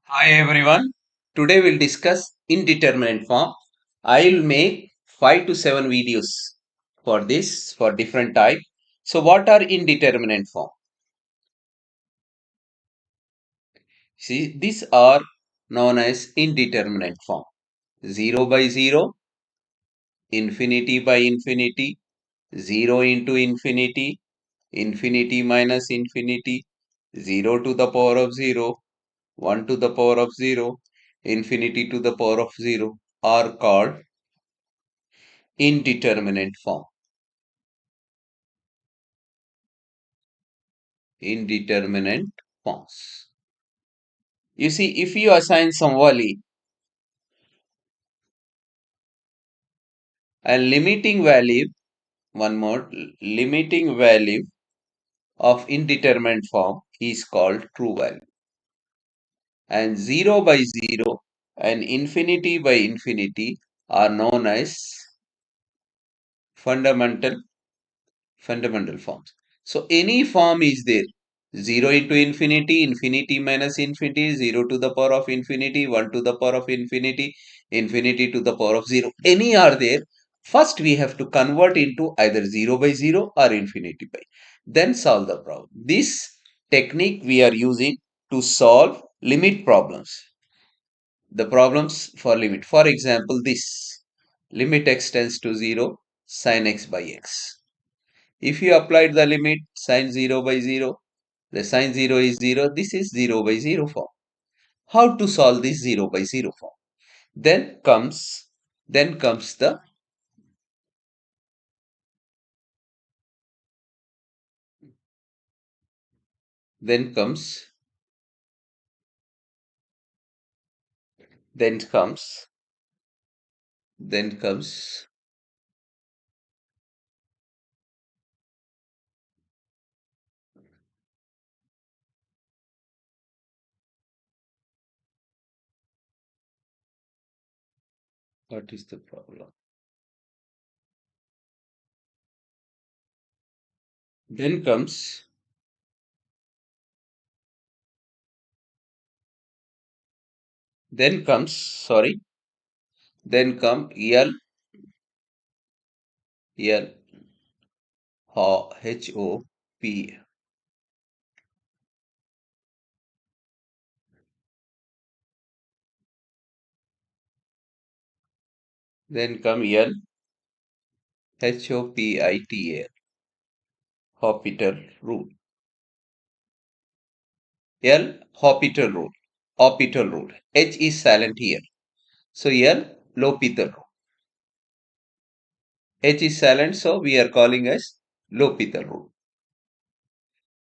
Hi everyone. Today we'll discuss indeterminate form. I'll make 5 to 7 videos for this for different type. So what are indeterminate form? See, these are known as indeterminate form. 0 by 0, infinity by infinity, 0 into infinity, infinity minus infinity, 0 to the power of 0, 1 to the power of 0, infinity to the power of 0 are called indeterminate form. Indeterminate forms. You see, if you assign some value, a limiting value, one more, limiting value of indeterminate form is called true value. And 0 by 0 and infinity by infinity are known as fundamental fundamental forms. So any form is there. 0 into infinity, infinity minus infinity, 0 to the power of infinity, 1 to the power of infinity, infinity to the power of 0. Any are there. First we have to convert into either 0 by 0 or infinity by. Then solve the problem. This technique we are using to solve limit problems. The problems for limit. For example, this limit x tends to 0, sin x by x. If you applied the limit sin 0 by 0, the sin 0 is 0, this is 0 by 0 form. How to solve this 0 by 0 form? Then comes, then comes the, then comes, then comes, then comes, what is the problem? Then comes, sorry, then come L, H-O-P, then come L-H-O-P-I-T-A, Hospital rule. L, Hospital rule, Hospital rule. H is silent here. So L, L'Hopital rule. H is silent, so we are calling as L'Hopital rule.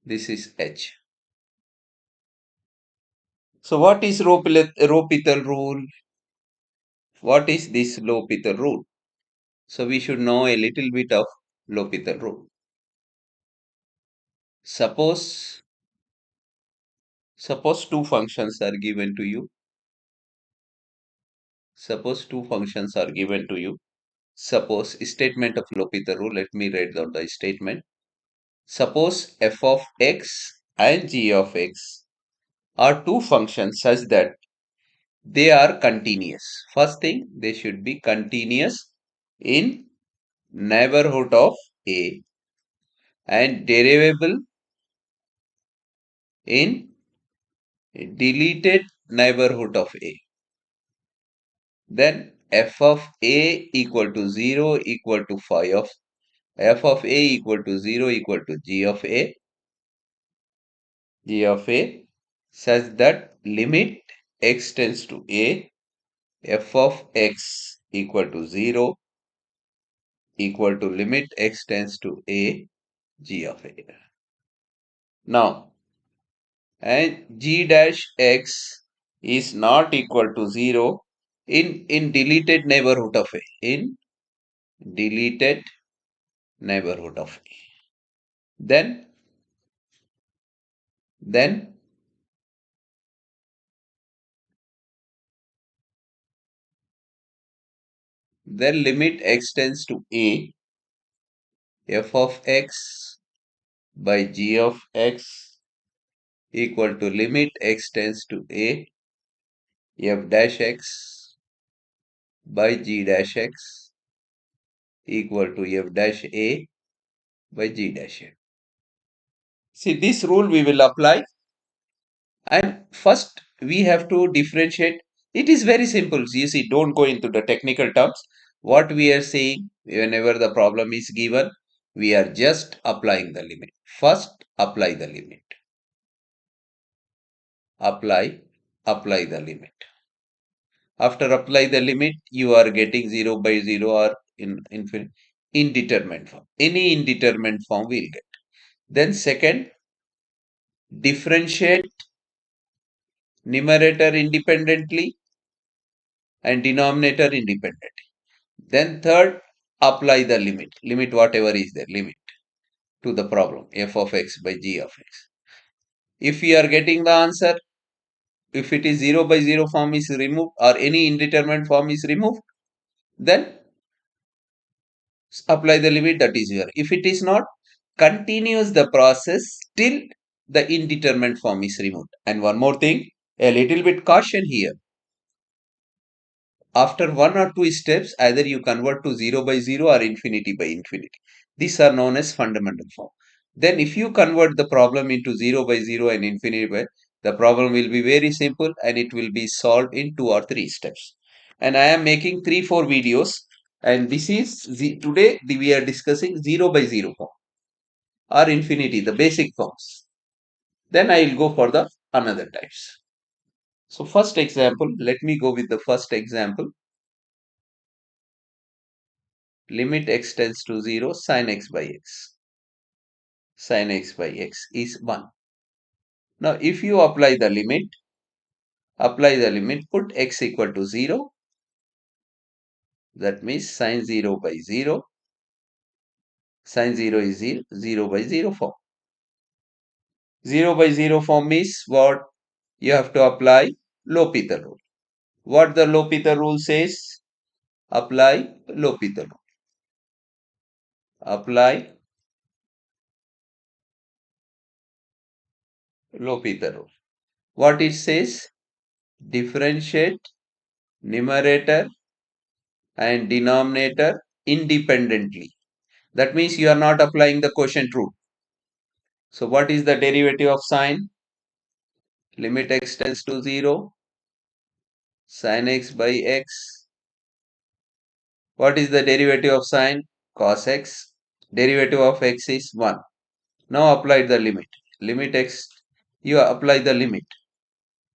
This is H. So what is L'Hopital rule? What is this L'Hopital rule? So we should know a little bit of L'Hopital rule. Suppose two functions are given to you. Suppose two functions are given to you. Suppose statement of L'Hopital rule. Let me write down the statement. Suppose f of x and g of x are two functions such that they are continuous. First thing, they should be continuous in neighborhood of A and derivable in deleted neighborhood of A. Then f of A equal to 0 equal to phi of f of A equal to 0 equal to g of A such that limit x tends to A, f of x equal to 0 equal to limit x tends to A, g of A. Now, and g dash x is not equal to 0 in deleted neighborhood of A. In deleted neighborhood of A. Then limit x tends to A, f of x by g of x equal to limit x tends to A, f dash x by g dash x equal to f dash a by g dash a. See, this rule we will apply, and first we have to differentiate. It is very simple. You see, don't go into the technical terms. What we are saying, whenever the problem is given, we are just applying the limit. First, apply the limit. Apply the limit. After apply the limit, you are getting 0 by 0 or in infinite indeterminate form. Any indeterminate form we will get. Then second, differentiate numerator independently and denominator independently. Then third, apply the limit. Limit whatever is there, limit to the problem f of x by g of x. If you are getting the answer, if it is 0 by 0 form is removed or any indeterminate form is removed, then apply the limit, that is here. If it is not, continues the process till the indeterminate form is removed. And one more thing, a little bit caution here. After one or two steps, either you convert to 0 by 0 or infinity by infinity. These are known as fundamental form. Then if you convert the problem into 0 by 0 and infinity by, the problem will be very simple and it will be solved in 2 or 3 steps. And I am making 3-4 videos, and this is today we are discussing 0 by 0 form or infinity, the basic forms. Then I will go for the another types. So first example, let me go with the first example. Limit x tends to 0, sin x by x. Sin x by x is 1. Now if you apply the limit, put x equal to 0. That means sin 0 by 0. Sin 0 is 0, 0 by 0 form. 0 by 0 form means what? You have to apply L'Hopital rule. What the L'Hopital rule says? Apply L'Hopital rule. Apply L'Hopital rule. What it says? Differentiate numerator and denominator independently. That means you are not applying the quotient rule. So what is the derivative of sine? Limit x tends to 0, sin x by x. What is the derivative of sine? Cos x. Derivative of x is 1. Now apply the limit. Limit x, you apply the limit.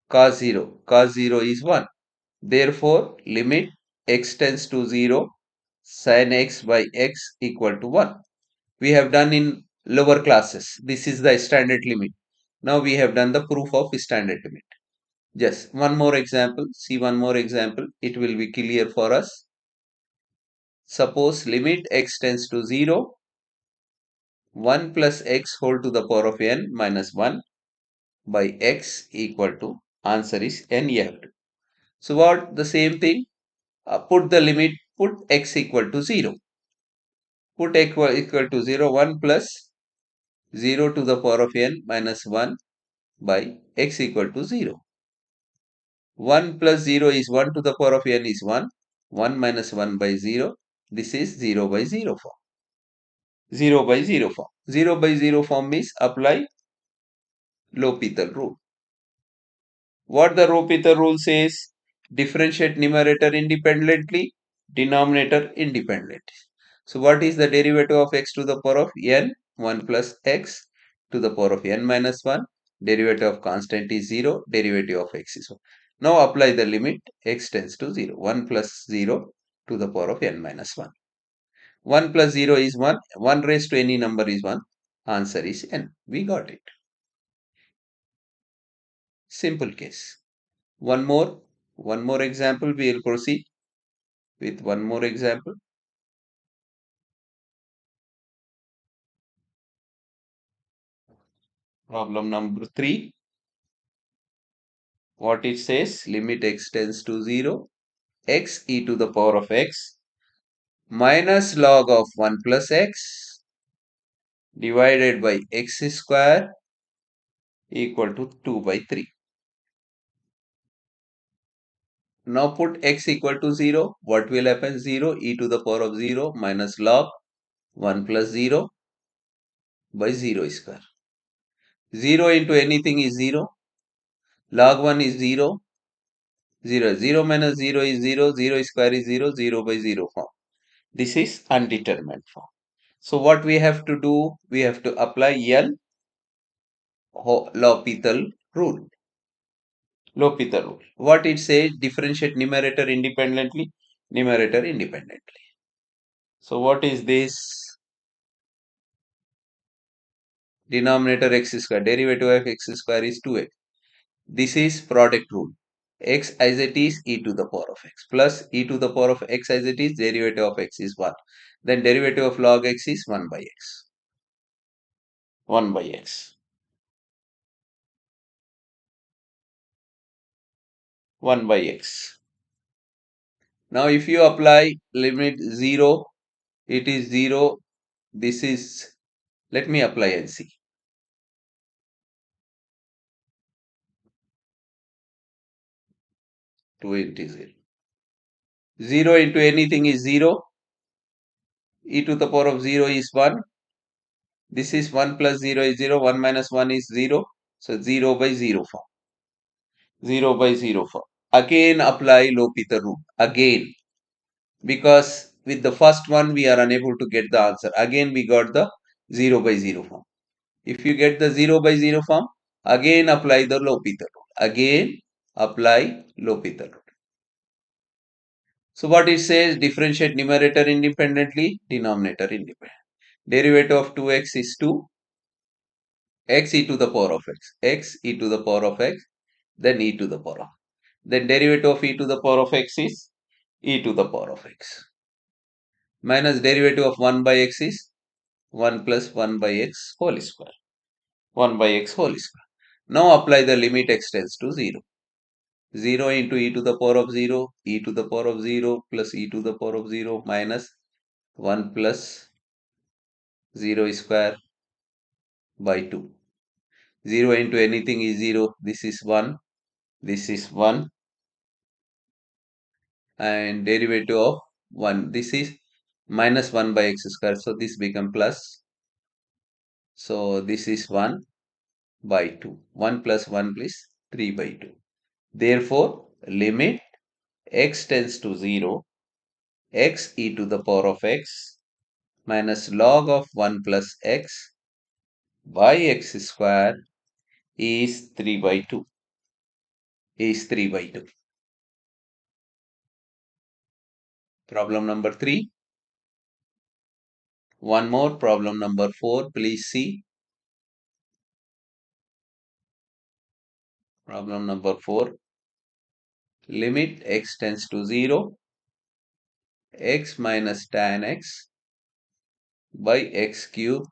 Cos 0. Cos 0 is 1. Therefore, limit x tends to 0, sin x by x equal to 1. We have done in lower classes. This is the standard limit. Now we have done the proof of standard limit. Just one more example. See one more example. It will be clear for us. Suppose limit x tends to 0, 1 plus x whole to the power of n minus 1 by x equal to, answer is n. You have to. So what? The same thing. Put the limit, put x equal to 0. Put x equal to 0, 1 plus 0 to the power of n minus 1 by x equal to 0. 1 plus 0 is 1 to the power of n is 1. 1 minus 1 by 0. This is 0 by 0 form. 0 by 0 form. 0 by 0 form means apply L'Hopital rule. What the L'Hopital rule says? Differentiate numerator independently, denominator independently. So what is the derivative of x to the power of n? 1 plus x to the power of n minus 1. Derivative of constant is 0. Derivative of x is 1. Now apply the limit x tends to 0. 1 plus 0 to the power of n minus 1. 1 plus 0 is 1. 1 raised to any number is 1. Answer is n. We got it. Simple case. One more example. We will proceed with one more example. Problem number 3. What it says? Limit x tends to 0. X e to the power of x minus log of 1 plus x divided by x square equal to 2 by 3. Now put x equal to 0. What will happen? 0 e to the power of 0 minus log 1 plus 0 by 0 square. 0 into anything is 0. Log 1 is 0. 0. 0 minus 0 is 0. 0 square is 0. 0 by 0 form. This is undetermined form. So what we have to do? We have to apply L'Hopital rule. L'Hopital rule. What it says? Differentiate numerator independently, numerator independently. So what is this? Denominator x square. Derivative of x square is 2x. This is product rule. X as it is e to the power of x plus e to the power of x as it is, derivative of x is 1. Then derivative of log x is 1 by x. 1 by x. 1 by x. Now if you apply limit 0, it is 0. This is, let me apply and see. 2 into 0. 0 into anything is 0. E to the power of 0 is 1. This is 1 plus 0 is 0. 1 minus 1 is 0. So 0 by 0 form. 0 by 0 form. Again apply L'Hopital rule. Again. Because with the first one we are unable to get the answer. Again we got the 0 by 0 form. If you get the 0 by 0 form, again apply the L'Hopital rule. Again apply L'Hopital rule. So what it says, differentiate numerator independently, denominator independent. Derivative of 2x is 2, x e to the power of x e to the power of x, then e to the power of. Then derivative of e to the power of x is e to the power of x. Minus derivative of 1 by x is 1 plus 1 by x whole square. 1 by x whole square. Now apply the limit x tends to 0. 0 into e to the power of 0, e to the power of 0 plus e to the power of 0 minus 1 plus 0 square by 2. 0 into anything is 0. This is 1. This is 1. And derivative of 1. This is minus 1 by x square. So this become plus. So this is 1 by 2. 1 plus 1 is 3 by 2. Therefore, limit x tends to 0, x e to the power of x minus log of 1 plus x by x square is 3 by 2. Is 3 by 2. Problem number 3. One more, problem number 4. Please see. Problem number 4. Limit x tends to 0, x minus tan x by x cube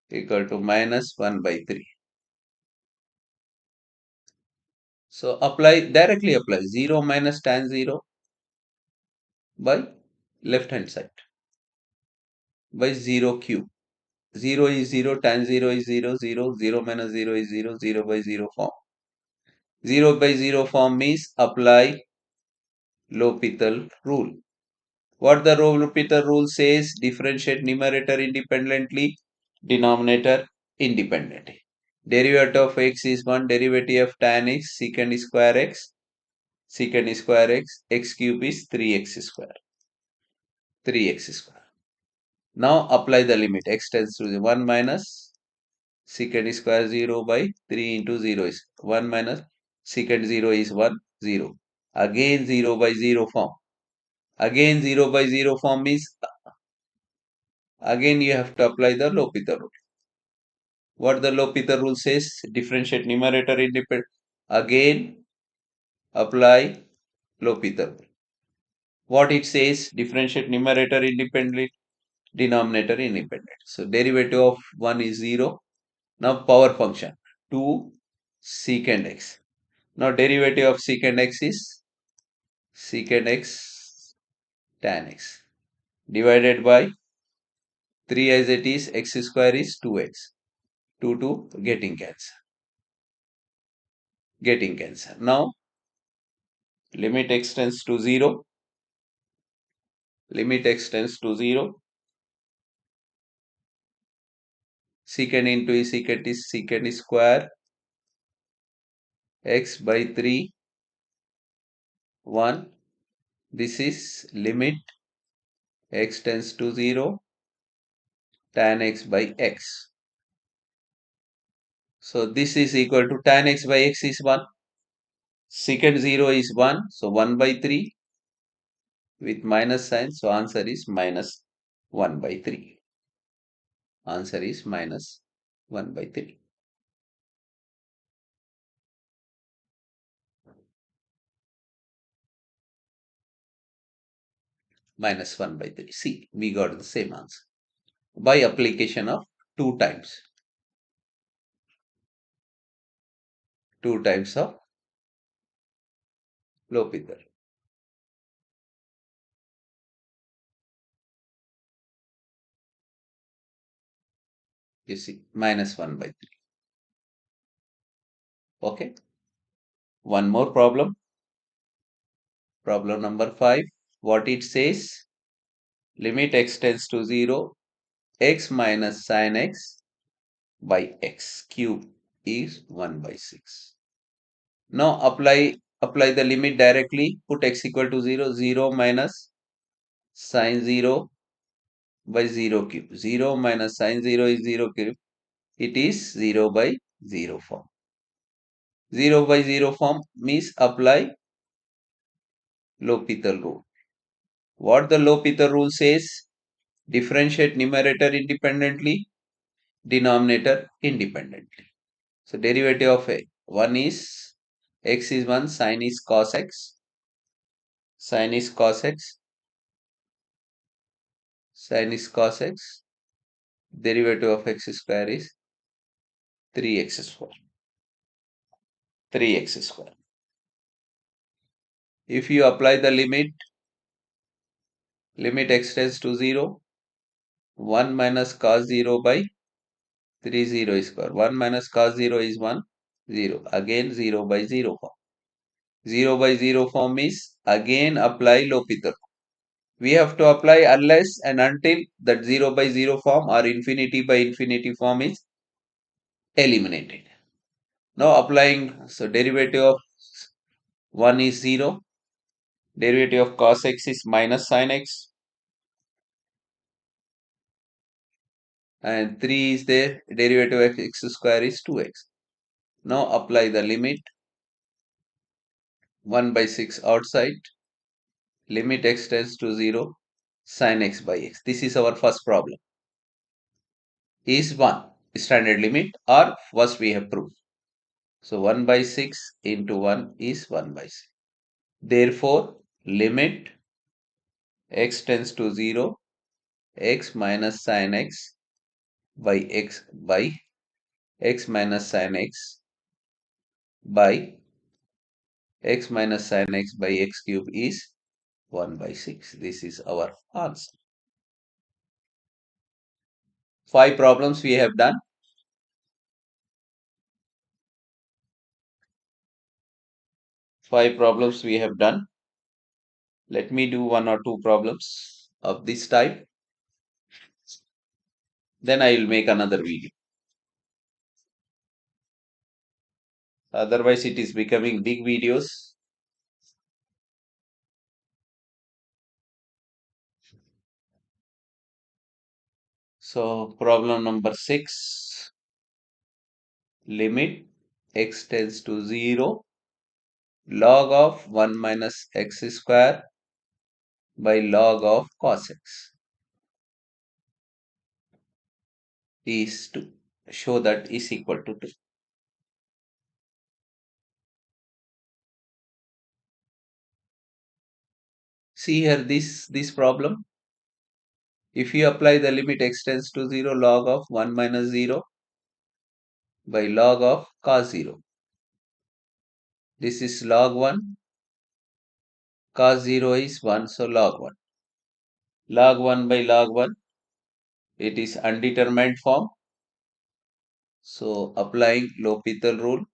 equal to minus 1 by 3. So directly apply 0 minus tan 0 by left hand side by 0 cube. 0 is 0, tan 0 is 0, 0, 0 minus 0 is 0, 0 by 0 form. 0 by 0 form means apply L'Hopital rule. What the L'Hopital rule says, differentiate numerator independently, denominator independently. Derivative of x is 1, derivative of tan x, secant square x, x cube is 3x square. 3x square. Now apply the limit, x tends to 1 minus secant square 0 by 3 into 0 is 1 minus secant 0 is 1, 0. Again 0 by 0 form. Again 0 by 0 form means again you have to apply the L'Hopital rule. What the L'Hopital rule says, differentiate numerator independent. Again apply L'Hopital rule. What it says, differentiate numerator independently, denominator independent. So derivative of 1 is 0. Now power function 2 secant x. Now derivative of secant x is secant x tan x divided by 3 as it is, x square is 2x. 2 getting cancel. Getting cancel. Now limit x tends to 0, limit x tends to 0, secant into secant square x by 3, 1. This is limit x tends to 0, tan x by x. So this is equal to tan x by x is 1. Secant 0 is 1. So 1 by 3 with minus sign. So answer is minus 1 by 3. Answer is minus 1 by 3. Minus 1 by 3. See, we got the same answer by application of 2 times. 2 times of L'Hopital. You see, minus 1 by 3. Okay. One more problem. Problem number 5. What it says? Limit x tends to 0, x minus sin x by x cube is 1 by 6. Now apply the limit directly. Put x equal to 0. 0 minus sin 0 by 0 cube. 0 minus sin 0 is 0 cube. It is 0 by 0 form. 0 by 0 form means apply L'Hopital rule. What the L'Hopital rule says? Differentiate numerator independently, denominator independently. So derivative of a 1 is x is 1, sin is cos x, sin is cos x, sin is cos x, derivative of x square is 3x square. 3x square. If you apply the limit x tends to 0, 1 minus cos 0 by 3 0 square. 1 minus cos 0 is 1, 0. Again 0 by 0 form. 0 by 0 form is again apply L'Hopital. We have to apply unless and until that 0 by 0 form or infinity by infinity form is eliminated. Now applying, so derivative of 1 is 0, derivative of cos x is minus sin x, and 3 is there, derivative of x square is 2x. Now apply the limit 1 by 6 outside, limit x tends to 0, sin x by x. This is our first problem. Is 1 standard limit, or first we have proved. So 1 by 6 into 1 is 1 by 6. Therefore, limit x tends to 0, x minus sin x by x minus sin x by x minus sin x by x cube is 1 by 6. This is our answer. 5 problems we have done. 5 problems we have done. Let me do 1 or 2 problems of this type. Then I will make another video. Otherwise, it is becoming big videos. So, problem number 6. Limit x tends to 0, log of 1 minus x square by log of cos x is to show that is equal to 2. See here this problem. If you apply the limit x tends to 0, log of 1 minus 0 by log of cos 0. This is log 1. Cos 0 is 1, so log 1. Log 1 by log 1, it is undetermined form. So applying L'Hopital rule.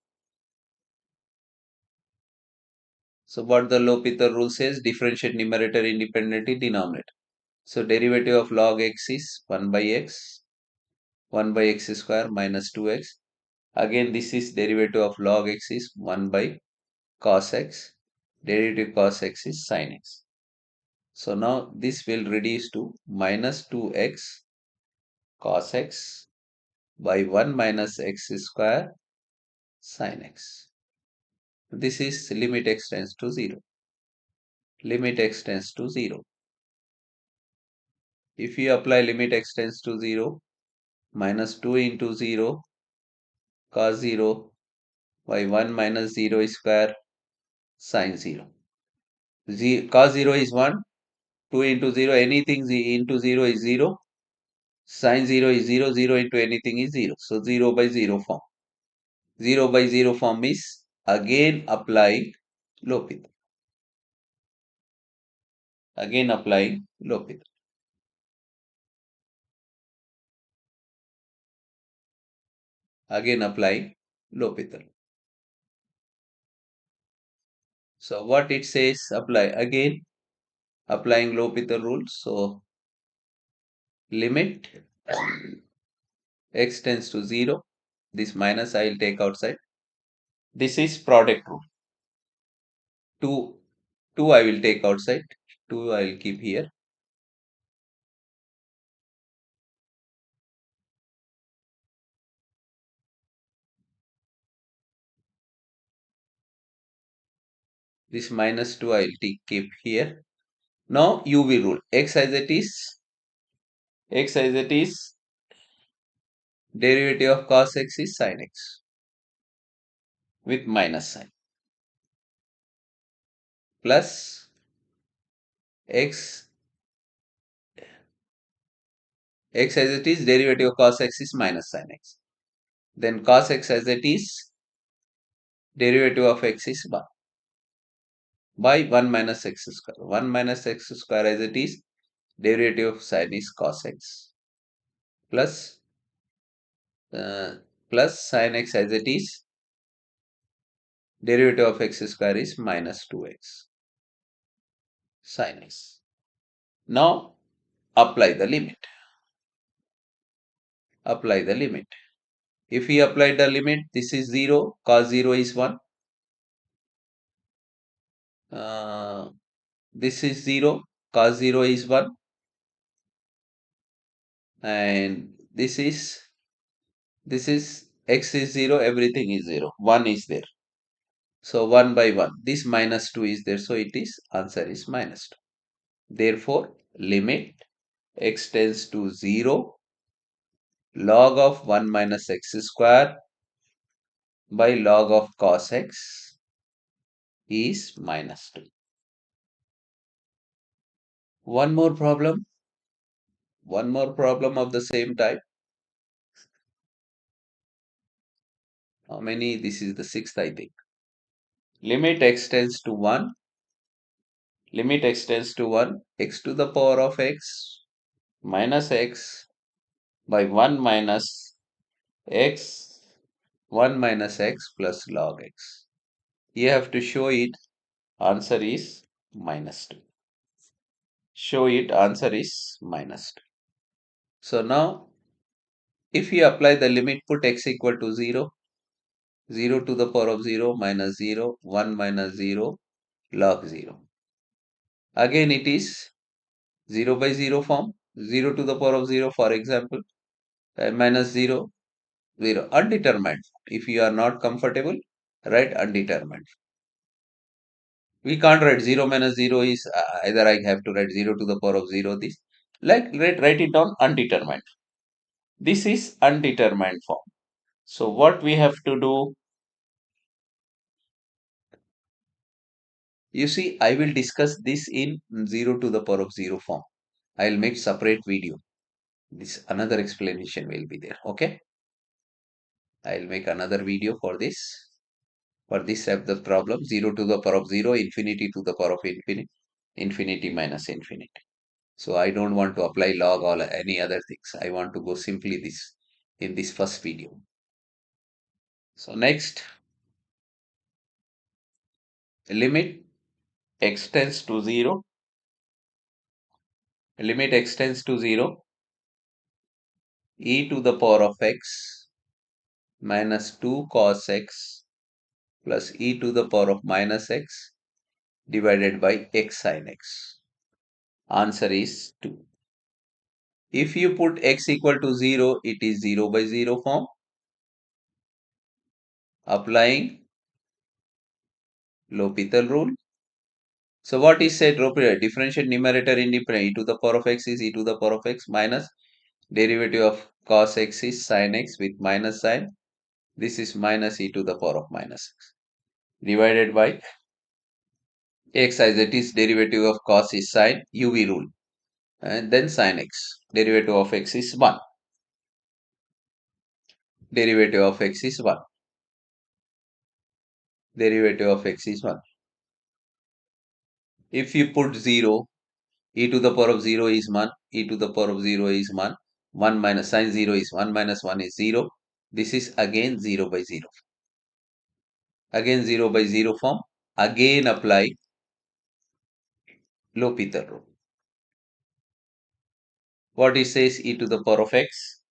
So what the L'Hopital rule says, differentiate numerator independently denominator. So derivative of log x is 1 by x, 1 by x square minus 2x. Again, this is derivative of log x is 1 by cos x. Derivative cos x is sin x. So now this will reduce to minus 2x cos x by 1 minus x square sin x. This is limit x tends to 0. Limit x tends to 0. If you apply limit x tends to 0, minus 2 into 0 cos 0 by 1 minus 0 square sin 0. Cos 0 is 1, 2 into 0, anything into 0 is 0. Sin 0 is 0, 0 into anything is 0. So 0 by 0 form. 0 by 0 form is again applying L'Hopital. Again applying L'Hopital. Again applying L'Hopital. So what it says, apply again, applying L'Hopital rule. So limit x tends to 0. This minus I will take outside. This is product rule. 2 I will take outside. 2 I will keep here. This minus 2 I will keep here. Now UV rule. X as it is. X as it is. Derivative of cos x is sin x with minus sign. Plus x. X as it is. Derivative of cos x is minus sin x. Then cos x as it is. Derivative of x is 1 by 1 minus x square. 1 minus x square as it is. Derivative of sin is cos x plus plus sin x as it is. Derivative of x square is minus 2x sin x. Now apply the limit. Apply the limit. If we apply the limit, this is 0, cos 0 is 1. This is 0, cos 0 is 1. And this is x is 0, everything is 0. 1 is there. So 1 by 1. This minus 2 is there. So it is, answer is minus 2. Therefore, limit x tends to 0, log of 1 minus x square by log of cos x is minus 2. One more problem. One more problem of the same type. How many? This is the sixth, I think. Limit x tends to 1. Limit x tends to 1. X to the power of x minus x by 1 minus x 1 minus x plus log x. You have to show it. Answer is minus 2. Show it. Answer is minus 2. So now, if you apply the limit, put x equal to 0. 0 to the power of 0 minus 0. 1 minus 0 log 0. Again it is 0 by 0 form. 0 to the power of 0, for example, minus 0, 0. Undetermined. If you are not comfortable, write undetermined. We can't write 0 minus 0 is either I have to write 0 to the power of 0 this. Like write it down undetermined. This is undetermined form. So what we have to do, you see, I will discuss this in 0 to the power of 0 form. I will make separate video. This another explanation will be there. Okay. I will make another video for this. For this type the problem, 0 to the power of 0, infinity to the power of infinity, infinity minus infinity. So I don't want to apply log or any other things. I want to go simply this in this first video. So next, limit x tends to 0, limit x tends to 0, e to the power of x minus 2 cos x plus e to the power of minus x divided by x sin x. Answer is 2. If you put x equal to 0, it is 0 by 0 form. Applying L'Hopital rule. So what is said? Differentiate numerator independent. E to the power of x is e to the power of x minus derivative of cos x is sin x with minus sign. This is minus e to the power of minus x divided by x as it is derivative of cos is sin UV rule, and then sin x. Derivative of x is 1. Derivative of x is 1. Derivative of x is 1. If you put 0, e to the power of 0 is 1, e to the power of 0 is 1, 1 minus sin 0 is 1 minus 1 is 0. This is again 0 by 0. Again 0 by 0 form. Again apply L'Hopital rule. What it says? E to the power of x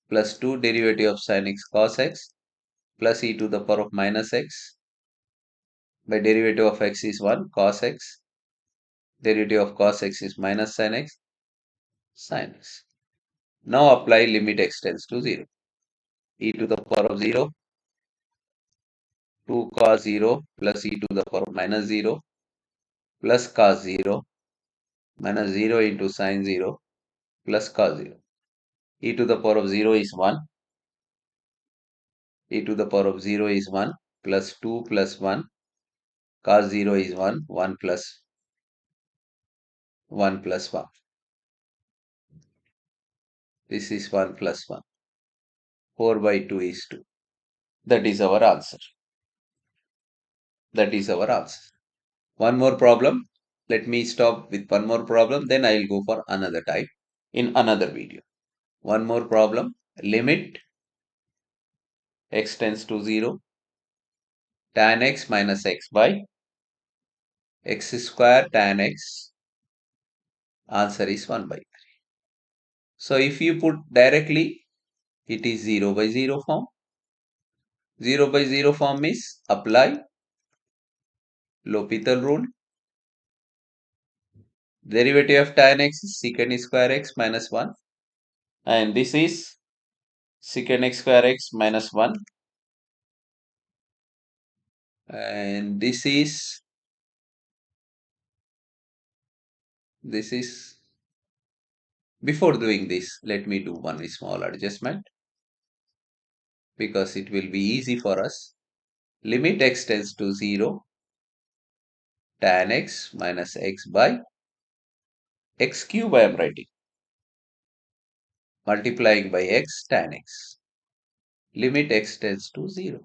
plus 2 derivative of sin x cos x plus e to the power of minus x by derivative of x is 1 cos x, derivative of cos x is minus sin x sin x. Now apply limit x tends to 0. E to the power of 0, 2 cos 0 plus e to the power of minus 0 plus cos 0 minus 0 into sin 0 plus cos 0. E to the power of 0 is 1. E to the power of 0 is 1 plus 2 plus 1. Cos 0 is 1. 1 plus 1 plus 1. This is 1 plus 1. 4 by 2 is 2. That is our answer. That is our answer. One more problem. Let me stop with one more problem. Then I will go for another type in another video. One more problem. Limit x tends to 0. Tan x minus x by x square tan x. Answer is 1 by 3. So if you put directly, it is 0 by 0 form. 0 by 0 form is apply L'Hopital rule. Derivative of tan x is secant square x minus 1. And this is secant x square x minus 1. And this is before doing this, let me do one small adjustment because it will be easy for us. Limit x tends to 0, tan x minus x by x cube I am writing, multiplying by x tan x. Limit x tends to 0.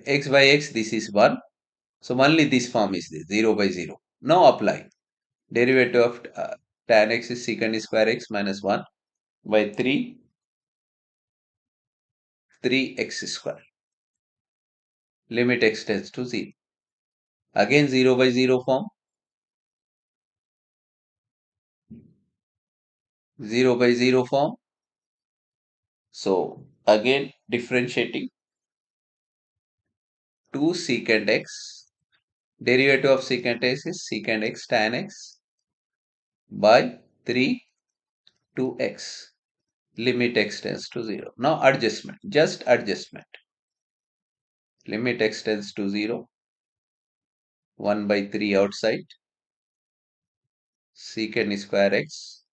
X by x, this is 1. So only this form is this, 0 by 0. Now apply. Derivative of tan x is secant square x minus 1 by 3x square. Limit x tends to 0. Again 0 by 0 form. 0 by 0 form. So again differentiating 2 secant x. Derivative of secant x is secant x tan x by 3 2x. Limit x tends to 0. Now adjustment, just adjustment. Limit x tends to 0. 1 by 3 outside. Secant square x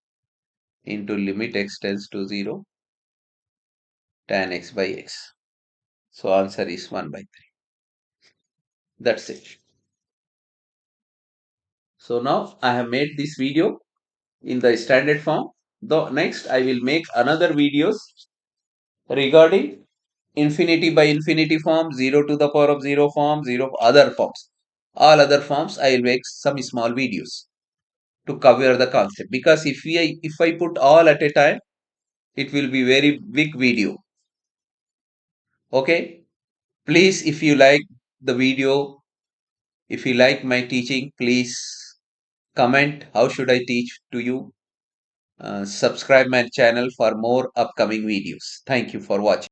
into limit x tends to 0. Tan x by x. So answer is 1 by 3. That's it. So now I have made this video in the standard form. Though next I will make another videos regarding infinity by infinity form, 0 to the power of 0 form, 0 other forms. All other forms I will make some small videos to cover the concept, because if I put all at a time, it will be very big video. Okay, please, if you like the video, If you like my teaching, please comment how should I teach to you. Subscribe my channel for more upcoming videos. Thank you for watching.